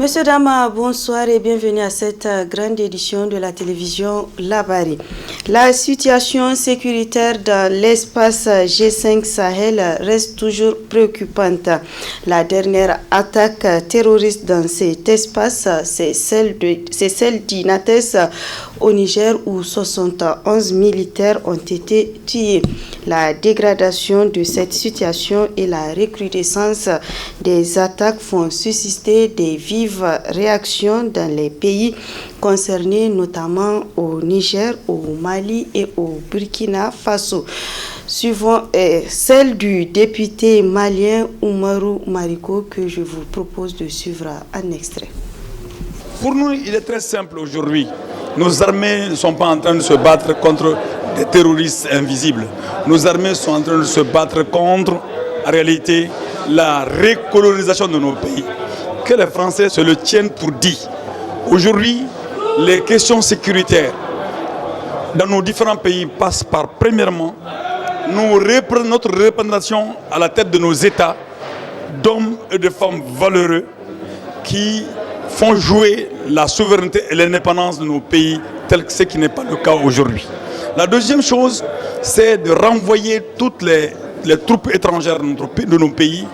Monsieur, dames, bonsoir et bienvenue à cette grande édition de la télévision Labari. La situation sécuritaire dans l'espace G5 Sahel reste toujours préoccupante. La dernière attaque terroriste dans cet espace, c'est celle d'Inates au Niger où 71 militaires ont été tués. La dégradation de cette situation et la recrudescence des attaques font susciter des vives réactions dans les pays concernés, notamment au Niger, au Mali et au Burkina Faso. Suivant celle du député malien Oumarou Mariko que je vous propose de suivre en extrait. Pour nous, il est très simple aujourd'hui. Nos armées ne sont pas en train de se battre contre des terroristes invisibles. Nos armées sont en train de se battre contre, en réalité, la recolonisation de nos pays. Que les Français se le tiennent pour dit. Aujourd'hui, les questions sécuritaires dans nos différents pays passent par, premièrement, notre représentation à la tête de nos États d'hommes et de femmes valeureux qui font jouer la souveraineté et l'indépendance de nos pays tel que ce qui n'est pas le cas aujourd'hui. La deuxième chose, c'est de renvoyer toutes les troupes étrangères de nos pays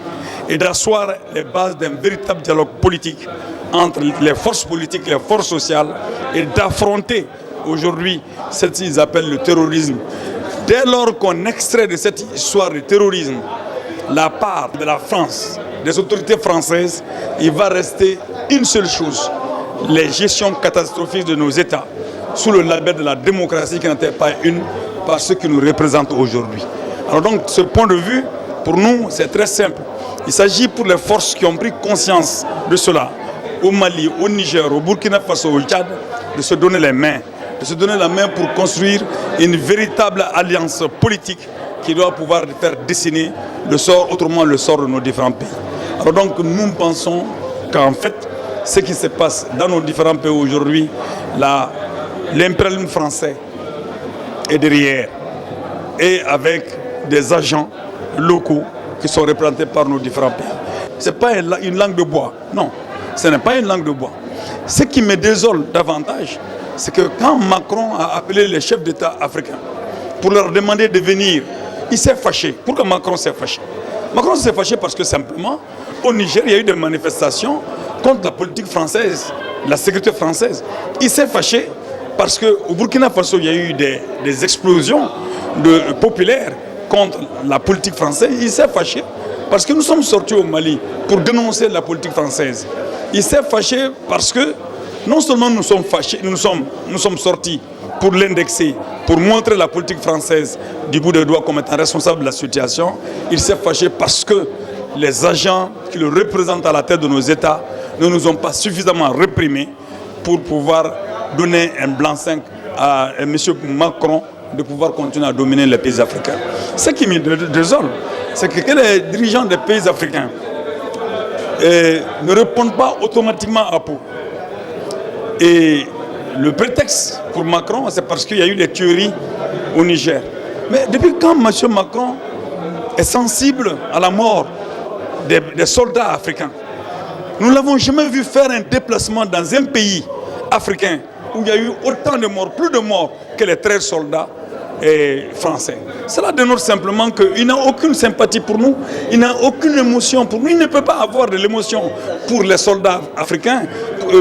et d'asseoir les bases d'un véritable dialogue politique entre les forces politiques et les forces sociales et d'affronter aujourd'hui ce qu'ils appellent le terrorisme. Dès lors qu'on extrait de cette histoire du terrorisme la part de la France, des autorités françaises, il va rester une seule chose, les gestions catastrophiques de nos États sous le label de la démocratie qui n'était pas une par ceux qui nous représentent aujourd'hui. Alors donc, ce point de vue, pour nous, c'est très simple. Il s'agit pour les forces qui ont pris conscience de cela, au Mali, au Niger, au Burkina Faso, au Tchad, de se donner les mains. De se donner la main pour construire une véritable alliance politique qui doit pouvoir faire dessiner le sort, autrement le sort de nos différents pays. Alors donc nous pensons qu'en fait, ce qui se passe dans nos différents pays aujourd'hui, l'impérialisme français est derrière et avec des agents locaux qui sont représentés par nos différents pays. Ce n'est pas une langue de bois, non, ce n'est pas une langue de bois. Ce qui me désole davantage, c'est que quand Macron a appelé les chefs d'État africains pour leur demander de venir, il s'est fâché. Pourquoi Macron s'est fâché? Macron s'est fâché parce que simplement, au Niger, il y a eu des manifestations contre la politique française, la sécurité française. Il s'est fâché parce qu'au Burkina Faso, il y a eu des explosions populaires contre la politique française. Il s'est fâché parce que nous sommes sortis au Mali pour dénoncer la politique française. Il s'est fâché parce que non seulement nous sommes fâchés, nous sommes sortis pour l'indexer, pour montrer la politique française du bout des doigts comme étant responsable de la situation. Il s'est fâché parce que les agents qui le représentent à la tête de nos États ne nous ont pas suffisamment réprimés pour pouvoir donner un blanc-seing à M. Macron de pouvoir continuer à dominer les pays africains. Ce qui me désole, c'est que les dirigeants des pays africains ne répondent pas automatiquement à Pau. Et le prétexte pour Macron, c'est parce qu'il y a eu des tueries au Niger. Mais depuis quand M. Macron est sensible à la mort des soldats africains? Nous ne l'avons jamais vu faire un déplacement dans un pays africain où il y a eu autant de morts, plus de morts que les 13 soldats français. Cela dénote simplement qu'il n'a aucune sympathie pour nous, il n'a aucune émotion pour nous, il ne peut pas avoir de l'émotion pour les soldats africains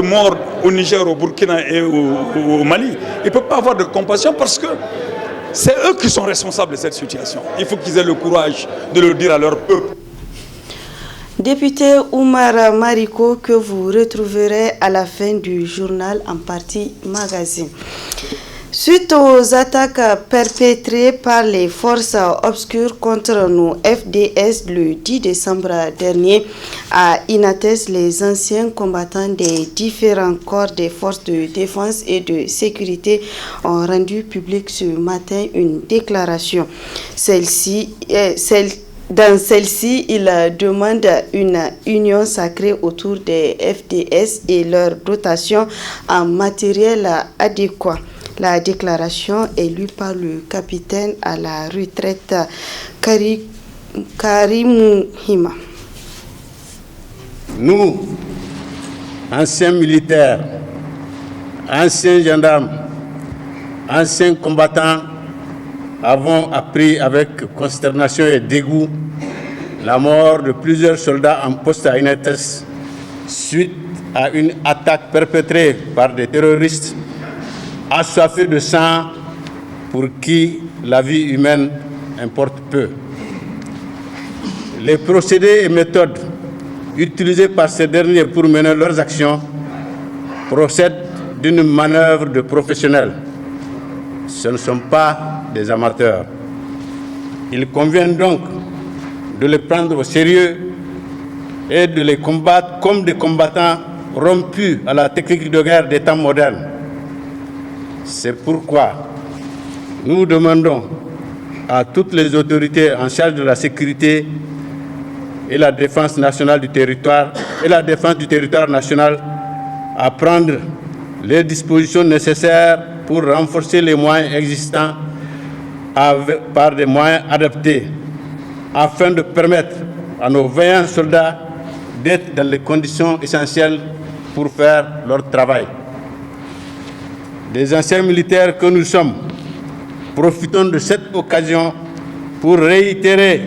morts au Niger, au Burkina et au Mali. Il ne peut pas avoir de compassion parce que c'est eux qui sont responsables de cette situation. Il faut qu'ils aient le courage de le dire à leur peuple. Député Oumar Mariko, que vous retrouverez à la fin du journal en partie magazine. Suite aux attaques perpétrées par les forces obscures contre nos FDS le 10 décembre dernier à Inates, les anciens combattants des différents corps des forces de défense et de sécurité ont rendu public ce matin une déclaration. Dans celle-ci, ils demandent une union sacrée autour des FDS et leur dotation en matériel adéquat. La déclaration est lue par le capitaine à la retraite Karimou Hima. Nous, anciens militaires, anciens gendarmes, anciens combattants, avons appris avec consternation et dégoût la mort de plusieurs soldats en poste à Inates suite à une attaque perpétrée par des terroristes assoiffés de sang pour qui la vie humaine importe peu. Les procédés et méthodes utilisés par ces derniers pour mener leurs actions procèdent d'une manœuvre de professionnels. Ce ne sont pas des amateurs. Il convient donc de les prendre au sérieux et de les combattre comme des combattants rompus à la technique de guerre des temps modernes. C'est pourquoi nous demandons à toutes les autorités en charge de la sécurité et la défense nationale du territoire et la défense du territoire national à prendre les dispositions nécessaires pour renforcer les moyens existants par des moyens adaptés afin de permettre à nos vaillants soldats d'être dans les conditions essentielles pour faire leur travail. Des anciens militaires que nous sommes, profitons de cette occasion pour réitérer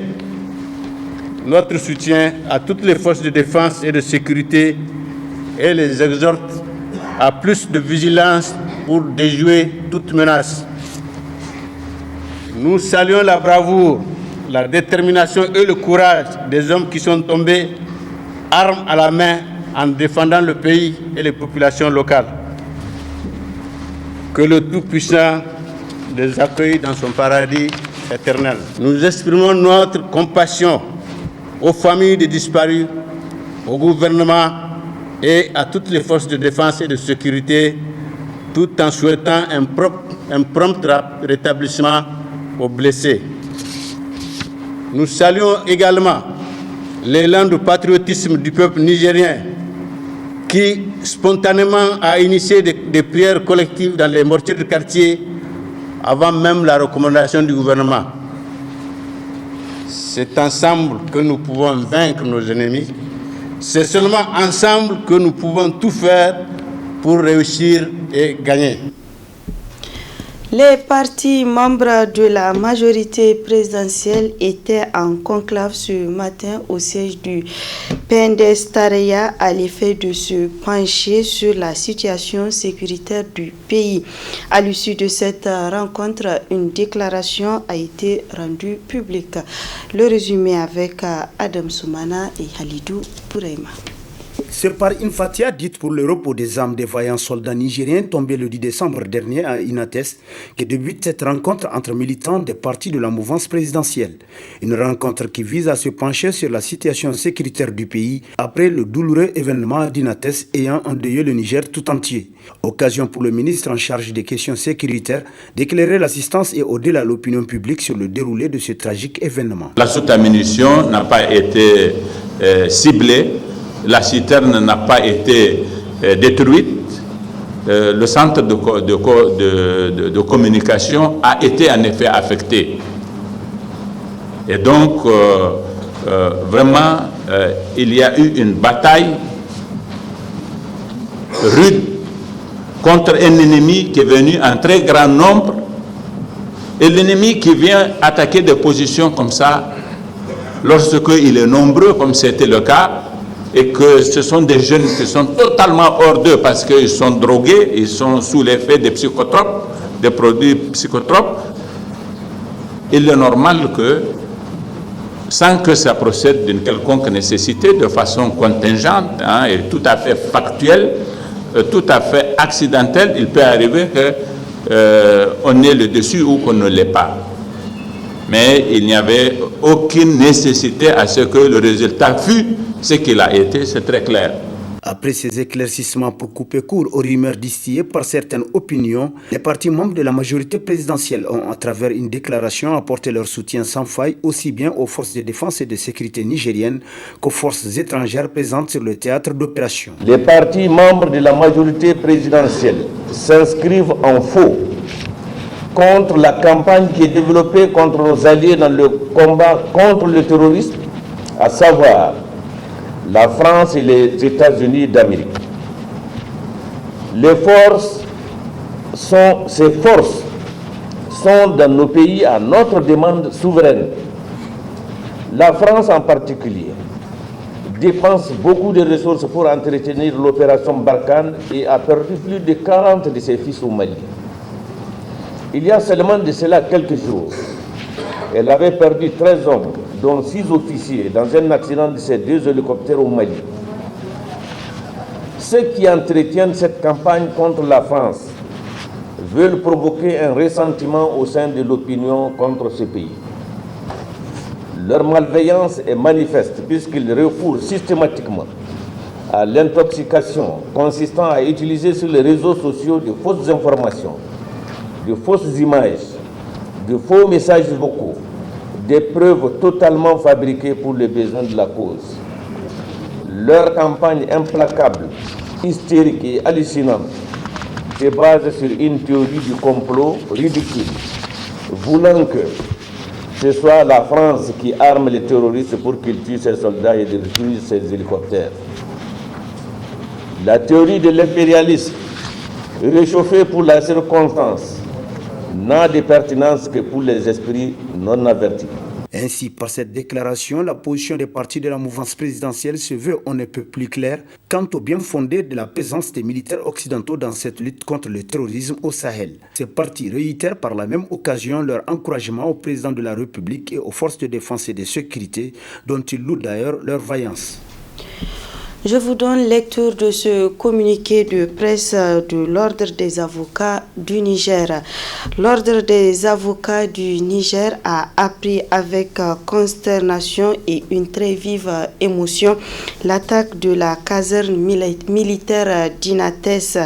notre soutien à toutes les forces de défense et de sécurité et les exhorte à plus de vigilance pour déjouer toute menace. Nous saluons la bravoure, la détermination et le courage des hommes qui sont tombés, armes à la main, en défendant le pays et les populations locales. Que le Tout-Puissant les accueille dans son paradis éternel. Nous exprimons notre compassion aux familles des disparus, au gouvernement et à toutes les forces de défense et de sécurité, tout en souhaitant un prompt rétablissement aux blessés. Nous saluons également l'élan de patriotisme du peuple nigérien qui, spontanément, a initié des prières collectives dans les mortiers de quartier avant même la recommandation du gouvernement. C'est ensemble que nous pouvons vaincre nos ennemis. C'est seulement ensemble que nous pouvons tout faire pour réussir et gagner. Les partis membres de la majorité présidentielle étaient en conclave ce matin au siège du PNDS Taraya à l'effet de se pencher sur la situation sécuritaire du pays. À l'issue de cette rencontre, une déclaration a été rendue publique. Le résumé avec Adam Soumana et Halidou Bouraima. C'est par une fatia dite pour le repos des âmes des vaillants soldats nigériens tombés le 10 décembre dernier à Inates que débute cette rencontre entre militants des partis de la mouvance présidentielle. Une rencontre qui vise à se pencher sur la situation sécuritaire du pays après le douloureux événement d'Inates ayant endeuillé le Niger tout entier. Occasion pour le ministre en charge des questions sécuritaires d'éclairer l'assistance et au-delà l'opinion publique sur le déroulé de ce tragique événement. La soute-munition n'a pas été ciblée. La citerne n'a pas été détruite. Le centre de communication a été en effet affecté. Et donc, vraiment, il y a eu une bataille rude contre un ennemi qui est venu en très grand nombre. Et l'ennemi qui vient attaquer des positions comme ça, lorsqu'il est nombreux, comme c'était le cas, et que ce sont des jeunes qui sont totalement hors d'eux parce qu'ils sont drogués, ils sont sous l'effet des psychotropes, des produits psychotropes. Il est normal que, sans que ça procède d'une quelconque nécessité, de façon contingente et tout à fait factuelle, tout à fait accidentelle, il peut arriver qu'on ait le dessus ou qu'on ne l'ait pas. Mais il n'y avait aucune nécessité à ce que le résultat fût ce qu'il a été, c'est très clair. Après ces éclaircissements pour couper court aux rumeurs distillées par certaines opinions, les partis membres de la majorité présidentielle ont, à travers une déclaration, apporté leur soutien sans faille aussi bien aux forces de défense et de sécurité nigériennes qu'aux forces étrangères présentes sur le théâtre d'opération. Les partis membres de la majorité présidentielle s'inscrivent en faux contre la campagne qui est développée contre nos alliés dans le combat contre le terrorisme, à savoir la France et les États-Unis d'Amérique. ces forces sont dans nos pays à notre demande souveraine. La France en particulier dépense beaucoup de ressources pour entretenir l'opération Barkhane et a perdu plus de 40 de ses fils au Mali. Il y a seulement de cela quelques jours, elle avait perdu 13 hommes, dont 6 officiers, dans un accident de ces 2 hélicoptères au Mali. Ceux qui entretiennent cette campagne contre la France veulent provoquer un ressentiment au sein de l'opinion contre ce pays. Leur malveillance est manifeste puisqu'ils recourent systématiquement à l'intoxication consistant à utiliser sur les réseaux sociaux de fausses informations, de fausses images, de faux messages vocaux, des preuves totalement fabriquées pour les besoins de la cause. Leur campagne implacable, hystérique et hallucinante se base sur une théorie du complot ridicule, voulant que ce soit la France qui arme les terroristes pour qu'ils tuent ses soldats et détruisent ses hélicoptères. La théorie de l'impérialisme, réchauffée pour la circonstance, n'a de pertinence que pour les esprits non avertis. Ainsi, par cette déclaration, la position des partis de la mouvance présidentielle se veut on ne peut plus claire quant au bien fondé de la présence des militaires occidentaux dans cette lutte contre le terrorisme au Sahel. Ces partis réitèrent par la même occasion leur encouragement au président de la République et aux forces de défense et de sécurité, dont ils louent d'ailleurs leur vaillance. Je vous donne lecture de ce communiqué de presse de l'Ordre des avocats du Niger. L'Ordre des avocats du Niger a appris avec consternation et une très vive émotion l'attaque de la caserne militaire d'Inates,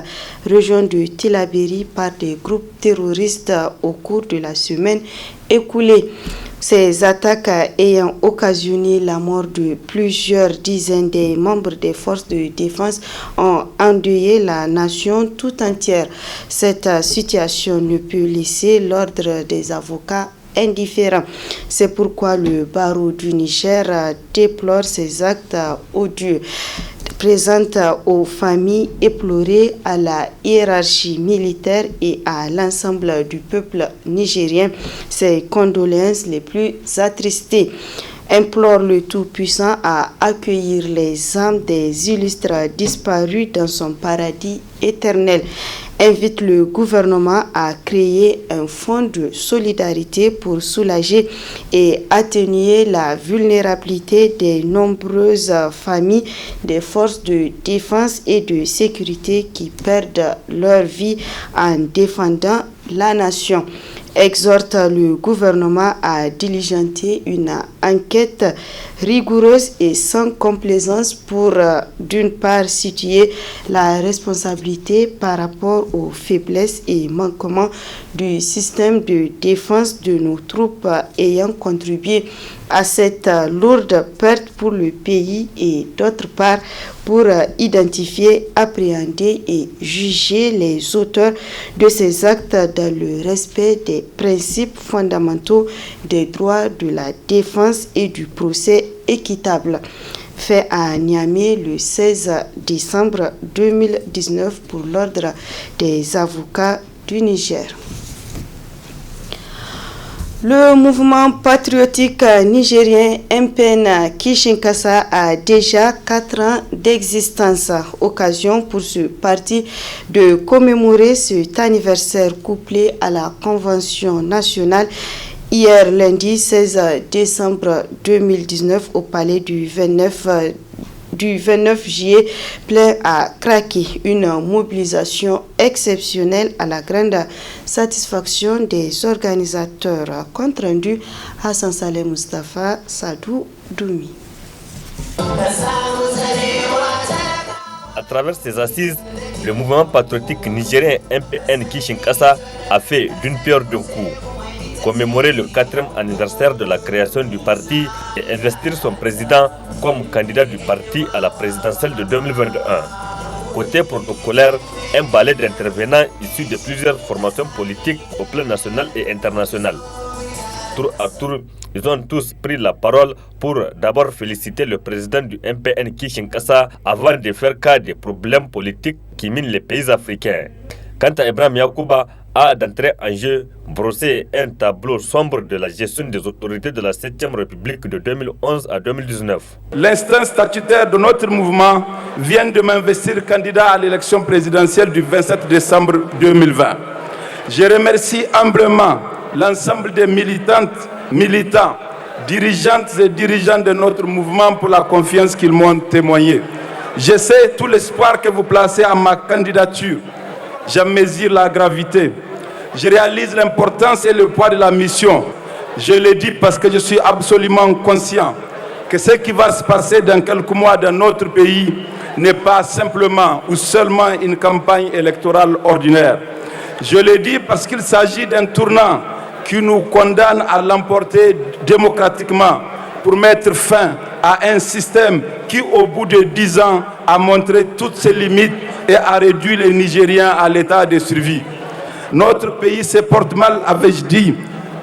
région de Tillabéri, par des groupes terroristes au cours de la semaine écoulée. Ces attaques ayant occasionné la mort de plusieurs dizaines des membres des forces de défense ont endeuillé la nation tout entière. Cette situation ne peut laisser l'Ordre des avocats indifférent. C'est pourquoi le barreau du Niger déplore ces actes odieux, présente aux familles éplorées, à la hiérarchie militaire et à l'ensemble du peuple nigérien ses condoléances les plus attristées. Implore le Tout-Puissant à accueillir les âmes des illustres disparus dans son paradis éternel. Invite le gouvernement à créer un fonds de solidarité pour soulager et atténuer la vulnérabilité des nombreuses familles des forces de défense et de sécurité qui perdent leur vie en défendant la nation. Exhorte le gouvernement à diligenter une enquête rigoureuse et sans complaisance pour, d'une part, situer la responsabilité par rapport aux faiblesses et manquements du système de défense de nos troupes ayant contribué à cette lourde perte pour le pays et d'autre part pour identifier, appréhender et juger les auteurs de ces actes dans le respect des principes fondamentaux des droits de la défense et du procès équitable. Fait à Niamey le 16 décembre 2019 pour l'Ordre des avocats du Niger. Le mouvement patriotique nigérien MPN Kishinkasa a déjà 4 ans d'existence. Occasion pour ce parti de commémorer cet anniversaire couplé à la Convention nationale hier lundi 16 décembre 2019 au palais du 29 juillet, plein à craquer. Une mobilisation exceptionnelle à la grande satisfaction des organisateurs. Compte rendu Hassan Saleh Mustafa, Sadou Doumi. À travers ces assises, le mouvement patriotique nigérien MPN Kishinkasa a fait d'une pierre deux coups. Commémorer le 4e anniversaire de la création du parti et investir son président comme candidat du parti à la présidentielle de 2021. Côté protocolaire, un balai d'intervenants issus de plusieurs formations politiques au plan national et international. Tour à tour, Ils ont tous pris la parole pour d'abord féliciter le président du MPN Kishinkasa avant de faire cas des problèmes politiques qui minent les pays africains. Quant à Ibrahim Yacouba, a d'entrer en jeu brosser un tableau sombre de la gestion des autorités de la 7e République de 2011 à 2019. L'instance statutaire de notre mouvement vient de m'investir candidat à l'élection présidentielle du 27 décembre 2020. Je remercie humblement l'ensemble des militantes, militants, dirigeantes et dirigeants de notre mouvement pour la confiance qu'ils m'ont témoignée. Je sais tout l'espoir que vous placez à ma candidature. J'en mesure la gravité. Je réalise l'importance et le poids de la mission. Je le dis parce que je suis absolument conscient que ce qui va se passer dans quelques mois dans notre pays n'est pas simplement ou seulement une campagne électorale ordinaire. Je le dis parce qu'il s'agit d'un tournant qui nous condamne à l'emporter démocratiquement pour mettre fin à un système qui, au bout de 10 ans, a montré toutes ses limites et a réduit les Nigériens à l'état de survie. Notre pays se porte mal, avais-je dit,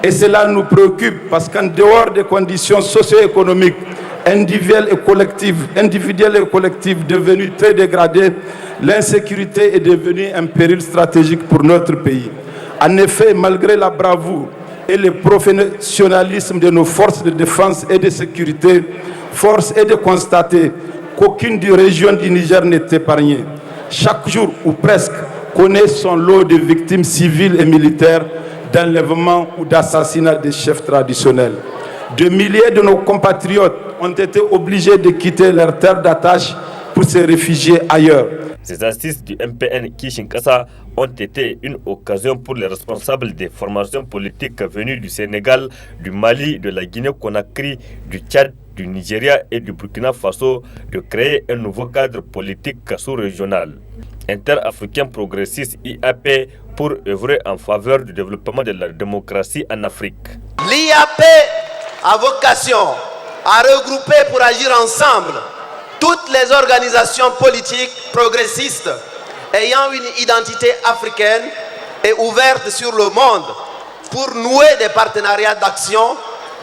et cela nous préoccupe parce qu'en dehors des conditions socio-économiques, individuelles et collectives devenues très dégradées, l'insécurité est devenue un péril stratégique pour notre pays. En effet, malgré la bravoure et le professionnalisme de nos forces de défense et de sécurité, force est de constater qu'aucune des régions du Niger n'est épargnée. Chaque jour, ou presque, connaît son lot de victimes civiles et militaires d'enlèvement ou d'assassinat des chefs traditionnels. De milliers de nos compatriotes ont été obligés de quitter leur terre d'attache pour se réfugier ailleurs. Ces assises du MPN Kishinkasa ont été une occasion pour les responsables des formations politiques venues du Sénégal, du Mali, de la Guinée-Conakry, du Tchad, du Nigeria et du Burkina Faso de créer un nouveau cadre politique sous-régional. Interafricain progressiste IAP pour œuvrer en faveur du développement de la démocratie en Afrique. L'IAP a vocation à regrouper pour agir ensemble toutes les organisations politiques progressistes ayant une identité africaine et ouverte sur le monde pour nouer des partenariats d'action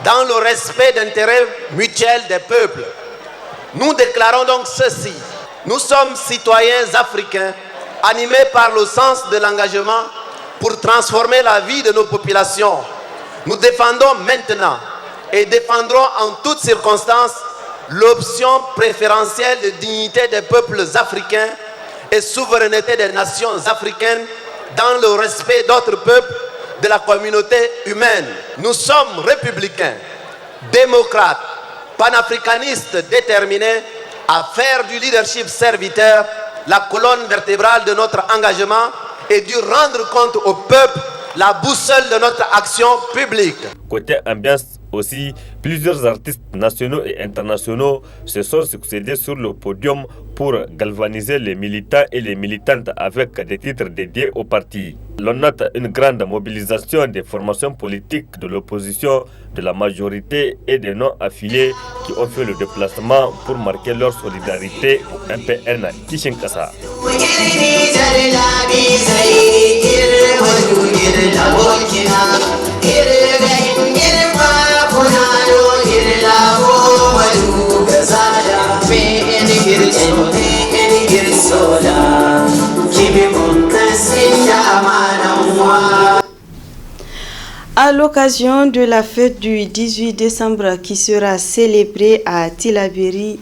dans le respect d'intérêts mutuels des peuples. Nous déclarons donc ceci. Nous sommes citoyens africains animés par le sens de l'engagement pour transformer la vie de nos populations. Nous défendons maintenant et défendrons en toutes circonstances l'option préférentielle de dignité des peuples africains et souveraineté des nations africaines dans le respect d'autres peuples de la communauté humaine. Nous sommes républicains, démocrates, panafricanistes déterminés à faire du leadership serviteur la colonne vertébrale de notre engagement et dû rendre compte au peuple la boussole de notre action publique. Côté ambiance aussi, plusieurs artistes nationaux et internationaux se sont succédés sur le podium pour galvaniser les militants et les militantes avec des titres dédiés au parti. L'on note une grande mobilisation des formations politiques de l'opposition, de la majorité et des non-affiliés qui ont fait le déplacement pour marquer leur solidarité au MPN Kishinkasa. À l'occasion de la fête du 18 décembre qui sera célébrée à Tillabéri,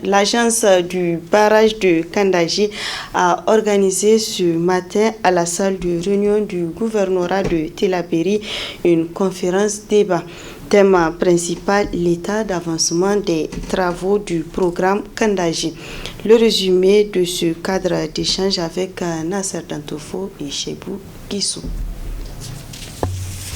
l'agence du barrage de Kandaji a organisé ce matin à la salle de réunion du gouvernorat de Tillabéri une conférence débat. Thème principal, l'état d'avancement des travaux du programme Kandaji. Le résumé de ce cadre d'échange avec Nasser Dantofo et Chebou Gissou.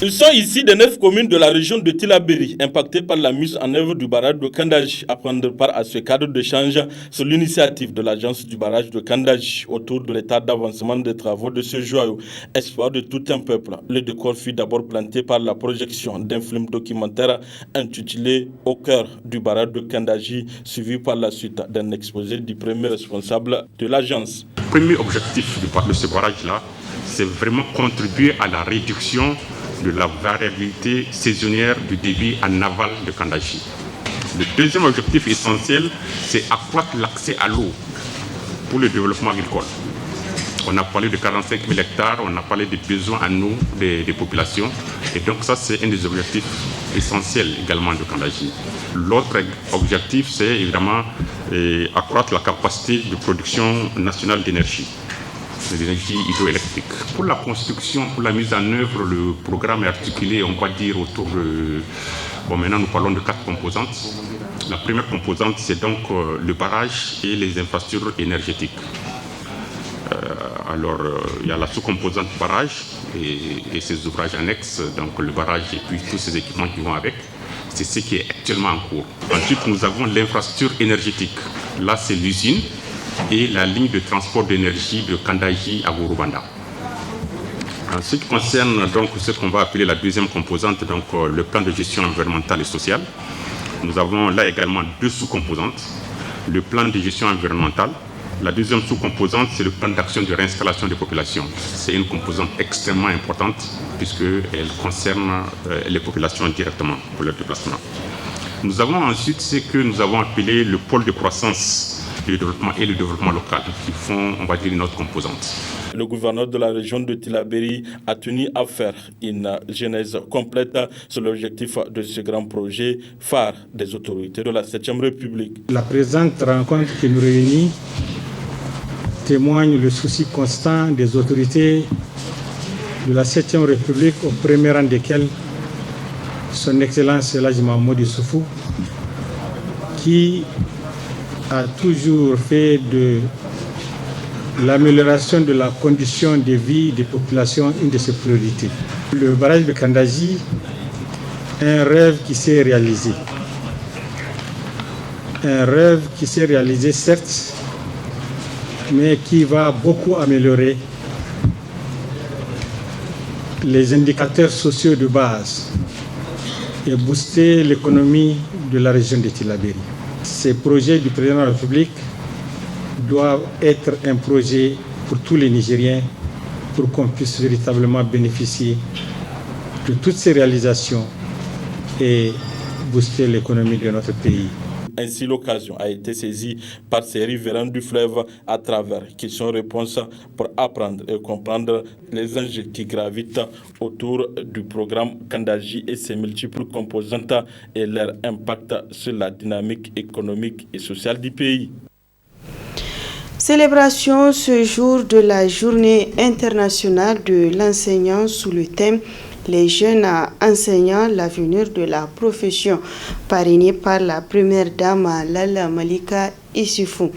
Ils sont ici des 9 communes de la région de Tillabéri, impactées par la mise en œuvre du barrage de Kandaji, à prendre part à ce cadre d'échange sur l'initiative de l'agence du barrage de Kandaji autour de l'état d'avancement des travaux de ce joyau, espoir de tout un peuple. Le décor fut d'abord planté par la projection d'un film documentaire intitulé « Au cœur du barrage de Kandaji », suivi par la suite d'un exposé du premier responsable de l'agence. Le premier objectif de ce barrage-là, c'est vraiment contribuer à la réduction de la variabilité saisonnière du débit en aval de Kandaji. Le deuxième objectif essentiel, c'est accroître l'accès à l'eau pour le développement agricole. On a parlé de 45 000 hectares, on a parlé des besoins en eau des populations. Et donc ça, c'est un des objectifs essentiels également de Kandaji. L'autre objectif, c'est évidemment accroître la capacité de production nationale d'énergie, de l'énergie hydroélectrique. Pour la construction, pour la mise en œuvre, le programme est articulé, on va dire, autour de... Bon, maintenant, nous parlons de 4 composantes. La première composante, c'est donc le barrage et les infrastructures énergétiques. Il y a la sous-composante barrage et ses ouvrages annexes, donc le barrage et puis tous ces équipements qui vont avec. C'est ce qui est actuellement en cours. Ensuite, nous avons l'infrastructure énergétique. Là, c'est l'usine et la ligne de transport d'énergie de Kandaji à Gorubanda. En ce qui concerne donc ce qu'on va appeler la deuxième composante, donc le plan de gestion environnementale et sociale, nous avons là également 2 sous-composantes. Le plan de gestion environnementale. La deuxième sous-composante, c'est le plan d'action de réinstallation des populations. C'est une composante extrêmement importante puisqu'elle concerne les populations directement pour leur déplacement. Nous avons ensuite ce que nous avons appelé le pôle de croissance du développement et le développement local qui font, on va dire, une autre composante. Le gouverneur de la région de Tillabéri a tenu à faire une genèse complète sur l'objectif de ce grand projet phare des autorités de la 7e République. La présente rencontre qui nous réunit témoigne le souci constant des autorités de la 7e République, au premier rang desquelles son Excellence El Hadji Mahamadou Issoufou, qui a toujours fait de l'amélioration de la condition de vie des populations une de ses priorités. Le barrage de Kandaji est un rêve qui s'est réalisé. Un rêve qui s'est réalisé, certes, mais qui va beaucoup améliorer les indicateurs sociaux de base et booster l'économie de la région de Tillabéri. Ces projets du président de la République doivent être un projet pour tous les Nigériens pour qu'on puisse véritablement bénéficier de toutes ces réalisations et booster l'économie de notre pays. Ainsi, l'occasion a été saisie par ces riverains du fleuve à travers questions-réponses pour apprendre et comprendre les enjeux qui gravitent autour du programme Kandaji et ses multiples composantes et leur impact sur la dynamique économique et sociale du pays. Célébration ce jour de la Journée internationale de l'enseignant sous le thème les jeunes enseignants, l'avenir de la profession, parrainée par la première dame Lalla Malika Issoufou.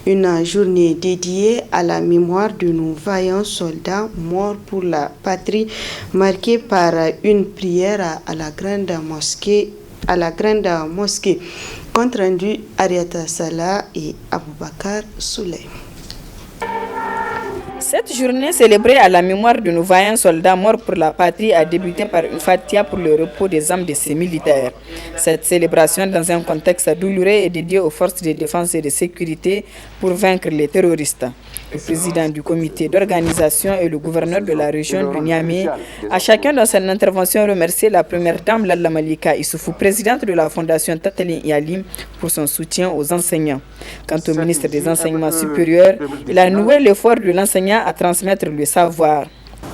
Une journée dédiée à la mémoire de nos vaillants soldats morts pour la patrie, marquée par une prière à la grande mosquée. Compte rendu Ariata Salah et Aboubakar Souley. Cette journée célébrée à la mémoire de nos vaillants soldats morts pour la patrie a débuté par une fatia pour le repos des âmes de ces militaires. Cette célébration, dans un contexte douloureux, est dédiée aux forces de défense et de sécurité pour vaincre les terroristes. Le président du comité d'organisation et le gouverneur de la région de Niamey a chacun dans son intervention remercié la première dame Lalla Malika Issoufou, présidente de la fondation Tatalin Yalim, pour son soutien aux enseignants. Quant au ministre des Enseignements supérieurs, il a noué l'effort de l'enseignant à transmettre le savoir.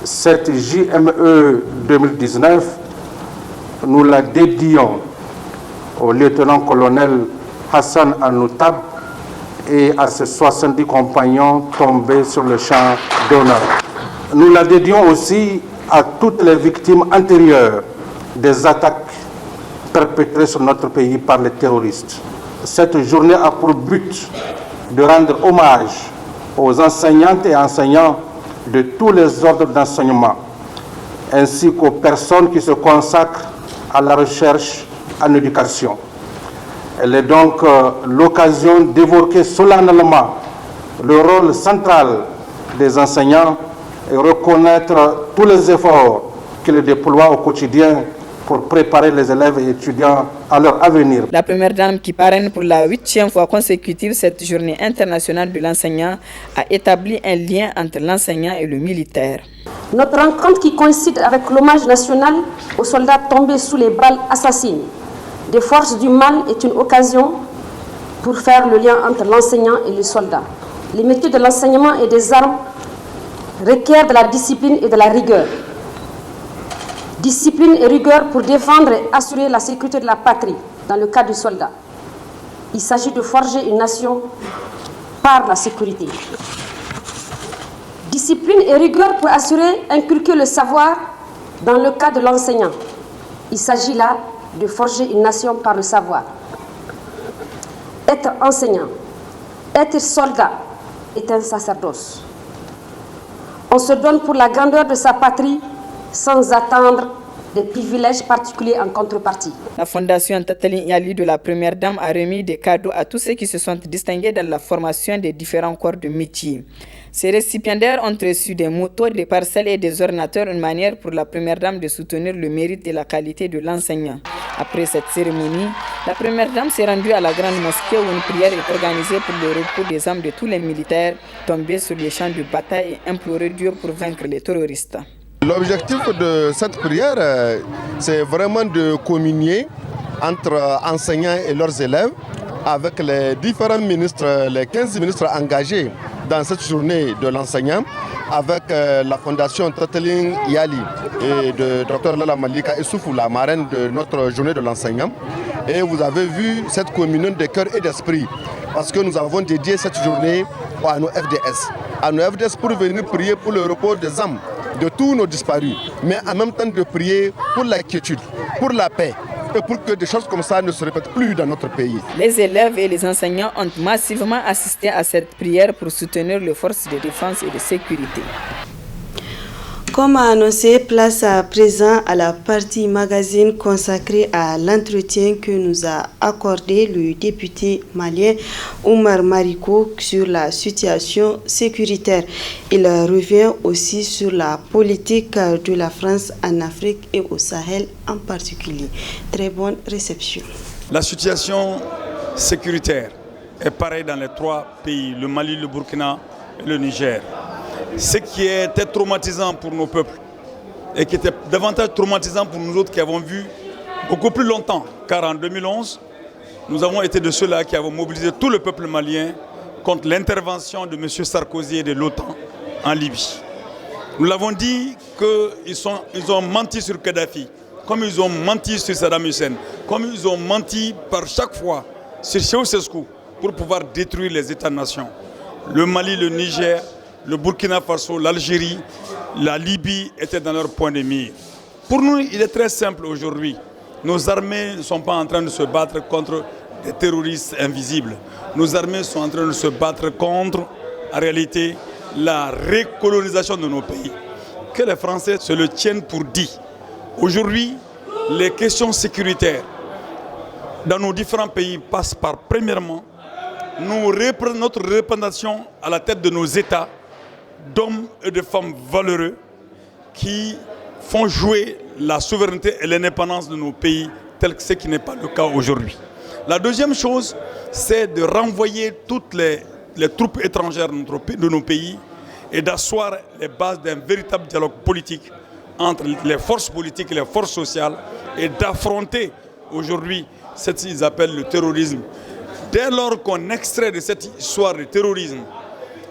Cette JME 2019, nous la dédions au lieutenant-colonel Hassan Anoutab et à ses 70 compagnons tombés sur le champ d'honneur. Nous la dédions aussi à toutes les victimes antérieures des attaques perpétrées sur notre pays par les terroristes. Cette journée a pour but de rendre hommage aux enseignantes et enseignants de tous les ordres d'enseignement, ainsi qu'aux personnes qui se consacrent à la recherche en éducation. Elle est donc l'occasion d'évoquer solennellement le rôle central des enseignants et reconnaître tous les efforts qu'ils déploient au quotidien pour préparer les élèves et étudiants à leur avenir. La première dame qui parraine pour la 8e fois consécutive cette journée internationale de l'enseignant a établi un lien entre l'enseignant et le militaire. Notre rencontre qui coïncide avec l'hommage national aux soldats tombés sous les balles assassines des forces du mal est une occasion pour faire le lien entre l'enseignant et le soldat. Les métiers de l'enseignement et des armes requièrent de la discipline et de la rigueur. Discipline et rigueur pour défendre et assurer la sécurité de la patrie dans le cas du soldat. Il s'agit de forger une nation par la sécurité. Discipline et rigueur pour assurer, inculquer le savoir dans le cas de l'enseignant. Il s'agit là de forger une nation par le savoir. Être enseignant, être soldat est un sacerdoce. On se donne pour la grandeur de sa patrie sans attendre des privilèges particuliers en contrepartie. La Fondation Tataline Yali de la Première Dame a remis des cadeaux à tous ceux qui se sont distingués dans la formation des différents corps de métier. Ces récipiendaires ont reçu des motos, des parcelles et des ordinateurs, une manière pour la Première Dame de soutenir le mérite et la qualité de l'enseignant. Après cette cérémonie, la Première Dame s'est rendue à la Grande Mosquée où une prière est organisée pour le repos des âmes de tous les militaires tombés sur les champs de bataille et implorer Dieu pour vaincre les terroristes. L'objectif de cette prière, c'est vraiment de communier entre enseignants et leurs élèves avec les différents ministres, les 15 ministres engagés dans cette journée de l'enseignant, avec la Fondation Tataline Yali et de Dr Lala Malika Issoufou, la marraine de notre journée de l'enseignant. Et vous avez vu cette communion de cœur et d'esprit, parce que nous avons dédié cette journée à nos FDS. À nos FDS pour venir prier pour le repos des âmes de tous nos disparus, mais en même temps de prier pour la quiétude, pour la paix, et pour que des choses comme ça ne se répètent plus dans notre pays. Les élèves et les enseignants ont massivement assisté à cette prière pour soutenir les forces de défense et de sécurité. Comme annoncé, place à présent à la partie magazine consacrée à l'entretien que nous a accordé le député malien Oumar Mariko sur la situation sécuritaire. Il revient aussi sur la politique de la France en Afrique et au Sahel en particulier. Très bonne réception. La situation sécuritaire est pareille dans les trois pays, le Mali, le Burkina et le Niger. Ce qui était traumatisant pour nos peuples et qui était davantage traumatisant pour nous autres qui avons vu beaucoup plus longtemps, car en 2011, nous avons été de ceux-là qui avons mobilisé tout le peuple malien contre l'intervention de M. Sarkozy et de l'OTAN en Libye. Nous l'avons dit qu'ils ont menti sur Kadhafi, comme ils ont menti sur Saddam Hussein, comme ils ont menti par chaque fois sur Ceausescu pour pouvoir détruire les États-nations. Le Mali, le Niger, le Burkina Faso, l'Algérie, la Libye étaient dans leur point de mire. Pour nous, il est très simple aujourd'hui. Nos armées ne sont pas en train de se battre contre des terroristes invisibles. Nos armées sont en train de se battre contre, en réalité, la recolonisation de nos pays. Que les Français se le tiennent pour dit. Aujourd'hui, les questions sécuritaires dans nos différents pays passent par, premièrement, notre représentation à la tête de nos États d'hommes et de femmes valeureux qui font jouer la souveraineté et l'indépendance de nos pays tel que ce qui n'est pas le cas aujourd'hui. La deuxième chose, c'est de renvoyer toutes les troupes étrangères de nos pays et d'asseoir les bases d'un véritable dialogue politique entre les forces politiques et les forces sociales et d'affronter aujourd'hui ce qu'ils appellent le terrorisme. Dès lors qu'on extrait de cette histoire de terrorisme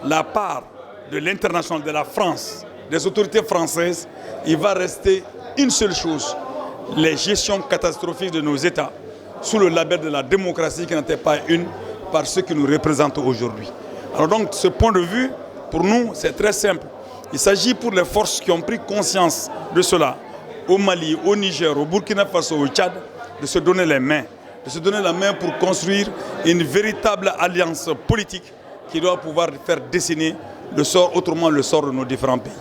la part de l'international, de la France, des autorités françaises, il va rester une seule chose, les gestions catastrophiques de nos États sous le label de la démocratie qui n'était pas une par ceux qui nous représentent aujourd'hui. Alors donc, ce point de vue, pour nous, c'est très simple. Il s'agit pour les forces qui ont pris conscience de cela, au Mali, au Niger, au Burkina Faso, au Tchad, de se donner les mains. De se donner la main pour construire une véritable alliance politique qui doit pouvoir faire dessiner le sort, autrement le sort de nos différents pays.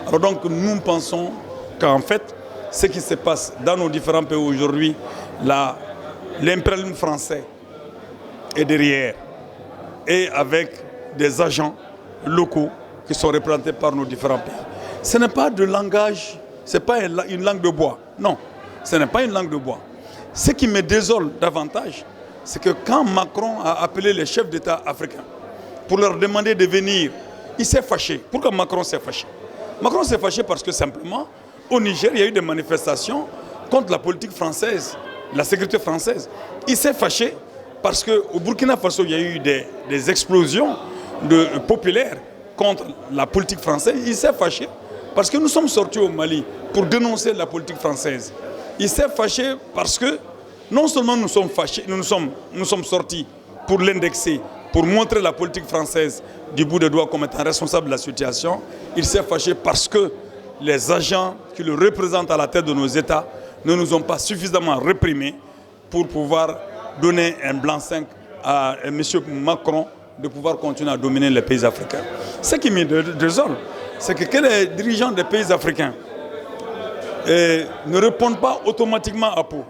Alors donc nous pensons qu'en fait, ce qui se passe dans nos différents pays aujourd'hui, l'impérialisme français est derrière et avec des agents locaux qui sont représentés par nos différents pays. Ce n'est pas de langage, ce n'est pas une langue de bois. Non, ce n'est pas une langue de bois. Ce qui me désole davantage, c'est que quand Macron a appelé les chefs d'État africains pour leur demander de venir, il s'est fâché. Pourquoi Macron s'est fâché? Macron s'est fâché parce que simplement, au Niger, il y a eu des manifestations contre la politique française, la sécurité française. Il s'est fâché parce qu'au Burkina Faso, il y a eu des explosions populaires contre la politique française. Il s'est fâché parce que nous sommes sortis au Mali pour dénoncer la politique française. Il s'est fâché parce que non seulement nous sommes fâchés, nous sommes sortis pour l'indexer, pour montrer la politique française du bout des doigts comme étant responsable de la situation. Il s'est fâché parce que les agents qui le représentent à la tête de nos États ne nous ont pas suffisamment réprimés pour pouvoir donner un blanc-seing à M. Macron de pouvoir continuer à dominer les pays africains. Ce qui me désole, c'est que les dirigeants des pays africains ne répondent pas automatiquement à Pau.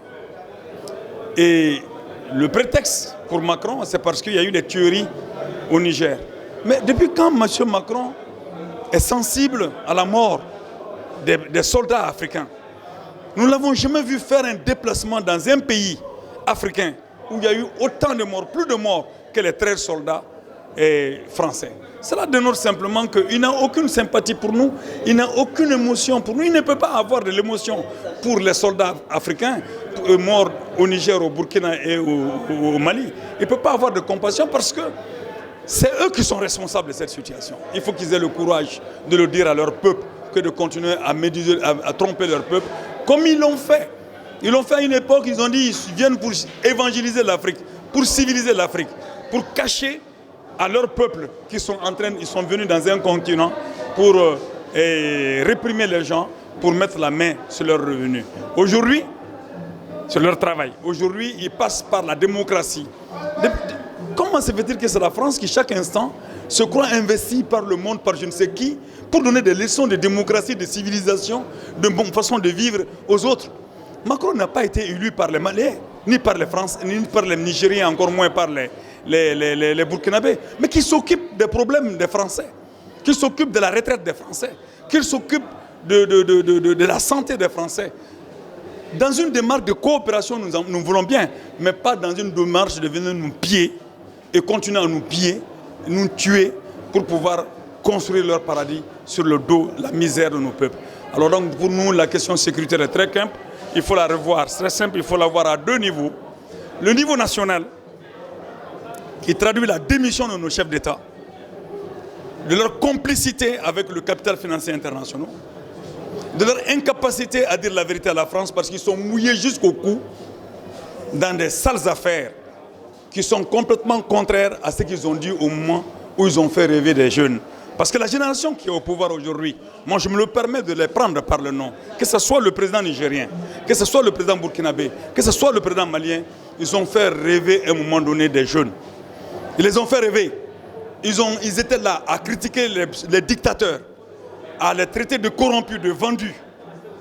Et le prétexte pour Macron, c'est parce qu'il y a eu des tueries au Niger. Mais depuis quand M. Macron est sensible à la mort des soldats africains? Nous ne l'avons jamais vu faire un déplacement dans un pays africain où il y a eu autant de morts, plus de morts que les 13 soldats français. Cela dénote simplement qu'il n'a aucune sympathie pour nous, il n'a aucune émotion pour nous, il ne peut pas avoir de l'émotion pour les soldats africains morts au Niger, au Burkina et au Mali. Il ne peut pas avoir de compassion parce que c'est eux qui sont responsables de cette situation. Il faut qu'ils aient le courage de le dire à leur peuple que de continuer à tromper leur peuple, comme ils l'ont fait. Ils l'ont fait à une époque, ils ont dit qu'ils viennent pour évangéliser l'Afrique, pour civiliser l'Afrique, pour cacher à leur peuple qu'ils sont ils sont venus dans un continent pour réprimer les gens, pour mettre la main sur leurs revenus. Aujourd'hui, sur leur travail. Aujourd'hui, ils passent par la démocratie. Comment se fait-il que c'est la France qui, chaque instant, se croit investie par le monde, par je ne sais qui, pour donner des leçons de démocratie, de civilisation, de bonne façon de vivre aux autres? Macron n'a pas été élu par les Maliens, ni par les Français, ni par les Nigériens, encore moins par les Burkinabés, mais qui s'occupe des problèmes des Français, qui s'occupe de la retraite des Français, qui s'occupe de la santé des Français. Dans une démarche de coopération, nous voulons bien, mais pas dans une démarche de venir nous piller et continuer à nous piller, nous tuer pour pouvoir construire leur paradis sur le dos, la misère de nos peuples. Alors donc pour nous, la question sécuritaire est très simple, il faut la revoir, c'est très simple, il faut la voir à deux niveaux. Le niveau national, qui traduit la démission de nos chefs d'État, de leur complicité avec le capital financier international, de leur incapacité à dire la vérité à la France parce qu'ils sont mouillés jusqu'au cou dans des sales affaires qui sont complètement contraires à ce qu'ils ont dit au moment où ils ont fait rêver des jeunes. Parce que la génération qui est au pouvoir aujourd'hui, moi je me le permets de les prendre par le nom, que ce soit le président nigérien, que ce soit le président burkinabé, que ce soit le président malien, ils ont fait rêver à un moment donné des jeunes. Ils les ont fait rêver. Ils étaient là à critiquer les dictateurs, à les traiter de corrompus, de vendus.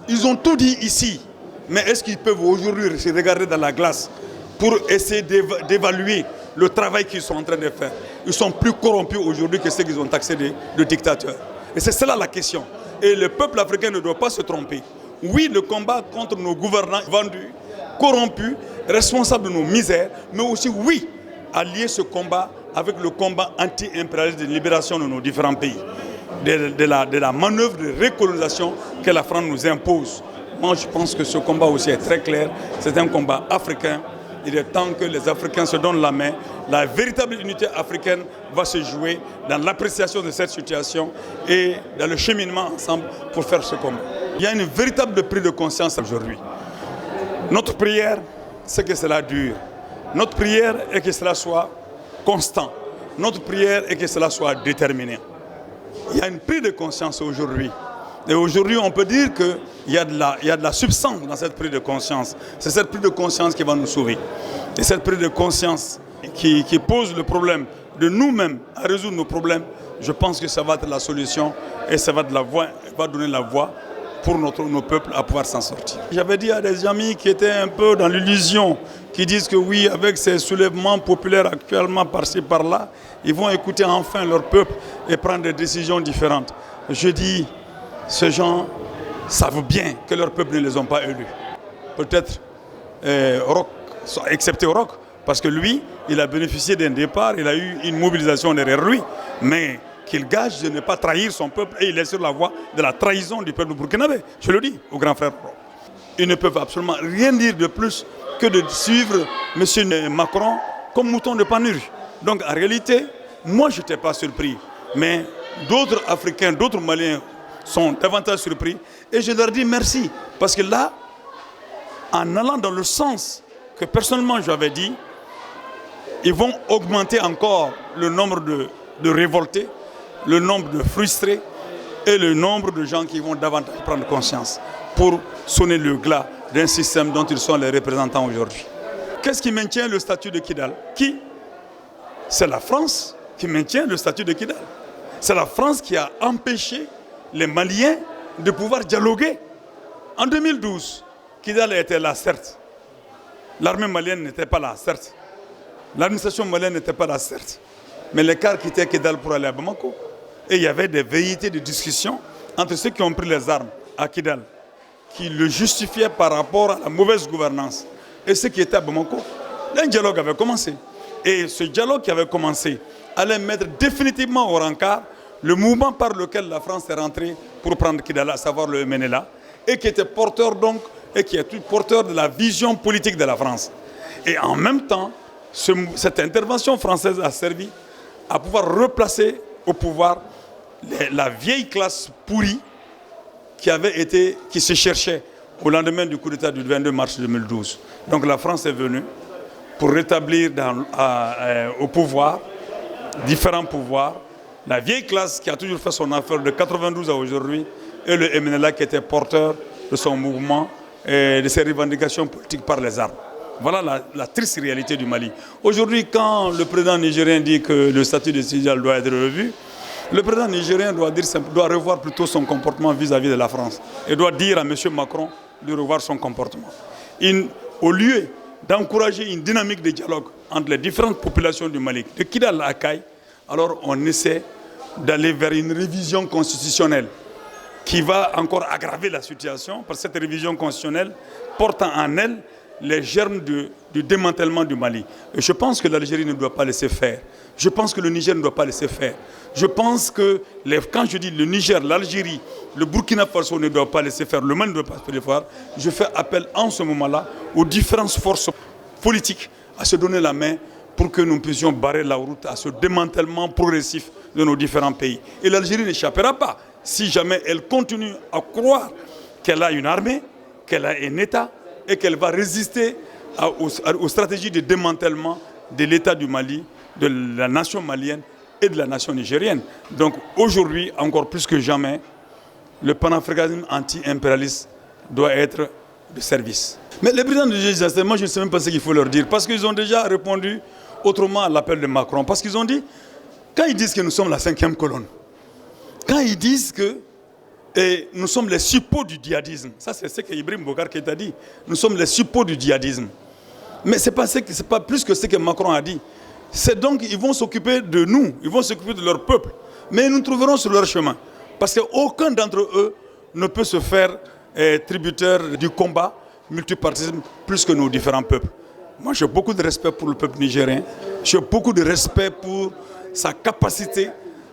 Ils ont tout dit ici. Mais est-ce qu'ils peuvent aujourd'hui se regarder dans la glace pour essayer d'évaluer le travail qu'ils sont en train de faire? Ils sont plus corrompus aujourd'hui que ceux qu'ils ont taxés de dictateurs. Et c'est cela la question. Et le peuple africain ne doit pas se tromper. Oui, le combat contre nos gouvernants vendus, corrompus, responsables de nos misères, mais aussi oui, allier ce combat avec le combat anti-impérialiste de libération de nos différents pays. De la manœuvre de récolonisation que la France nous impose. Moi, je pense que ce combat aussi est très clair. C'est un combat africain. Il est temps que les Africains se donnent la main. La véritable unité africaine va se jouer dans l'appréciation de cette situation et dans le cheminement ensemble pour faire ce combat. Il y a une véritable prise de conscience aujourd'hui. Notre prière, c'est que cela dure. Notre prière est que cela soit constant. Notre prière est que cela soit déterminé. Il y a une prise de conscience aujourd'hui. Et aujourd'hui, on peut dire qu'il y a de la substance dans cette prise de conscience. C'est cette prise de conscience qui va nous sauver. Et cette prise de conscience qui pose le problème de nous-mêmes à résoudre nos problèmes, je pense que ça va être la solution et ça va donner la voie pour nos peuples à pouvoir s'en sortir. J'avais dit à des amis qui étaient un peu dans l'illusion, qui disent que oui, avec ces soulèvements populaires actuellement par-ci, par-là, ils vont écouter enfin leur peuple et prendre des décisions différentes. Je dis, ces gens savent bien que leur peuple ne les ont pas élus. Peut-être Roch, excepté Roch, parce que lui, il a bénéficié d'un départ, il a eu une mobilisation derrière lui. Mais qu'il gage de ne pas trahir son peuple et il est sur la voie de la trahison du peuple burkinabé. Je le dis aux grands frères. Ils ne peuvent absolument rien dire de plus que de suivre M. Macron comme mouton de Panurge. Donc en réalité, moi je n'étais pas surpris, mais d'autres Africains, d'autres Maliens sont davantage surpris et je leur dis merci. Parce que là, en allant dans le sens que personnellement j'avais dit, ils vont augmenter encore le nombre de révoltés, le nombre de frustrés et le nombre de gens qui vont davantage prendre conscience pour sonner le glas d'un système dont ils sont les représentants aujourd'hui. Qu'est-ce qui maintient le statut de Kidal? Qui? C'est la France qui maintient le statut de Kidal. C'est la France qui a empêché les Maliens de pouvoir dialoguer. En 2012, Kidal était là, certes. L'armée malienne n'était pas là, certes. L'administration malienne n'était pas là, certes. Mais l'écart quittait Kidal pour aller à Bamako. Et il y avait des velléités de discussion entre ceux qui ont pris les armes à Kidal, qui le justifiaient par rapport à la mauvaise gouvernance, et ceux qui étaient à Bamako. Un dialogue avait commencé. Et ce dialogue qui avait commencé allait mettre définitivement au rencard le mouvement par lequel la France est rentrée pour prendre Kidal, à savoir le MNLA, et qui était porteur donc, et qui est porteur de la vision politique de la France. Et en même temps, cette intervention française a servi à pouvoir replacer au pouvoir la vieille classe pourrie qui se cherchait au lendemain du coup d'État du 22 mars 2012. Donc la France est venue pour rétablir au pouvoir, différents pouvoirs, la vieille classe qui a toujours fait son affaire de 92 à aujourd'hui, et le MNLA qui était porteur de son mouvement et de ses revendications politiques par les armes. Voilà la triste réalité du Mali. Aujourd'hui, quand le président nigérien dit que le statut de Kidal doit être revu, le président nigérien doit revoir plutôt son comportement vis-à-vis de la France et doit dire à M. Macron de revoir son comportement. Au lieu d'encourager une dynamique de dialogue entre les différentes populations du Mali, de Kidal à Kaï, alors on essaie d'aller vers une révision constitutionnelle qui va encore aggraver la situation, parce que cette révision constitutionnelle porte en elle les germes du démantèlement du Mali. Et je pense que l'Algérie ne doit pas laisser faire. Je pense que le Niger ne doit pas laisser faire. Je pense que, quand je dis le Niger, l'Algérie, le Burkina Faso ne doit pas laisser faire, le Mali ne doit pas laisser faire, je fais appel en ce moment-là aux différentes forces politiques à se donner la main pour que nous puissions barrer la route à ce démantèlement progressif de nos différents pays. Et l'Algérie n'échappera pas si jamais elle continue à croire qu'elle a une armée, qu'elle a un État, et qu'elle va résister aux stratégies de démantèlement de l'État du Mali, de la nation malienne et de la nation nigérienne. Donc aujourd'hui, encore plus que jamais, le panafricanisme anti-impérialiste doit être de service. Mais les présidents de G7, moi je ne sais même pas ce qu'il faut leur dire, parce qu'ils ont déjà répondu autrement à l'appel de Macron. Parce qu'ils ont dit, quand ils disent que nous sommes la 5e colonne, quand ils disent que nous sommes les suppôts du djihadisme. Ça, c'est ce qu'Ibrahim Boubacar Keïta a dit. Nous sommes les suppôts du djihadisme. Mais ce n'est pas plus que ce que Macron a dit. C'est donc, ils vont s'occuper de nous, ils vont s'occuper de leur peuple. Mais nous trouverons sur leur chemin. Parce qu'aucun d'entre eux ne peut se faire tributaire du combat multipartisme plus que nos différents peuples. Moi, j'ai beaucoup de respect pour le peuple nigérien. J'ai beaucoup de respect pour sa capacité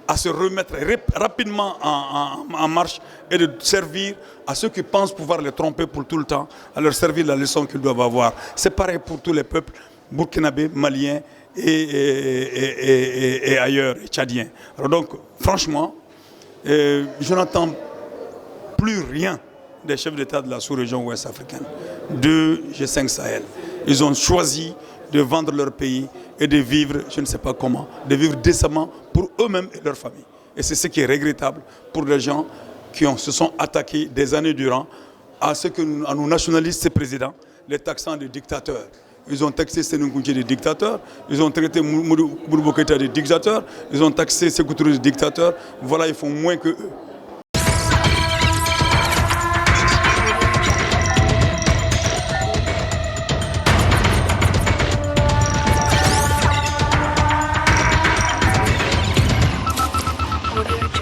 à se remettre rapidement en marche et de servir à ceux qui pensent pouvoir les tromper pour tout le temps, à leur servir la leçon qu'ils doivent avoir. C'est pareil pour tous les peuples burkinabés, maliens et ailleurs, et tchadiens. Alors donc, franchement, je n'entends plus rien des chefs d'État de la sous-région ouest africaine, de G5 Sahel. Ils ont choisi de vendre leur pays et de vivre, je ne sais pas comment, de vivre décemment pour eux-mêmes et leur famille. Et c'est ce qui est regrettable pour les gens qui se sont attaqués des années durant à nos nationalistes et présidents, les taxant de dictateurs. Ils ont taxé Sékou Touré de dictateur, ils ont traité Modibo Keïta de dictateur, ils ont taxé Sékou Touré de dictateur. Voilà, ils font moins que eux. Audio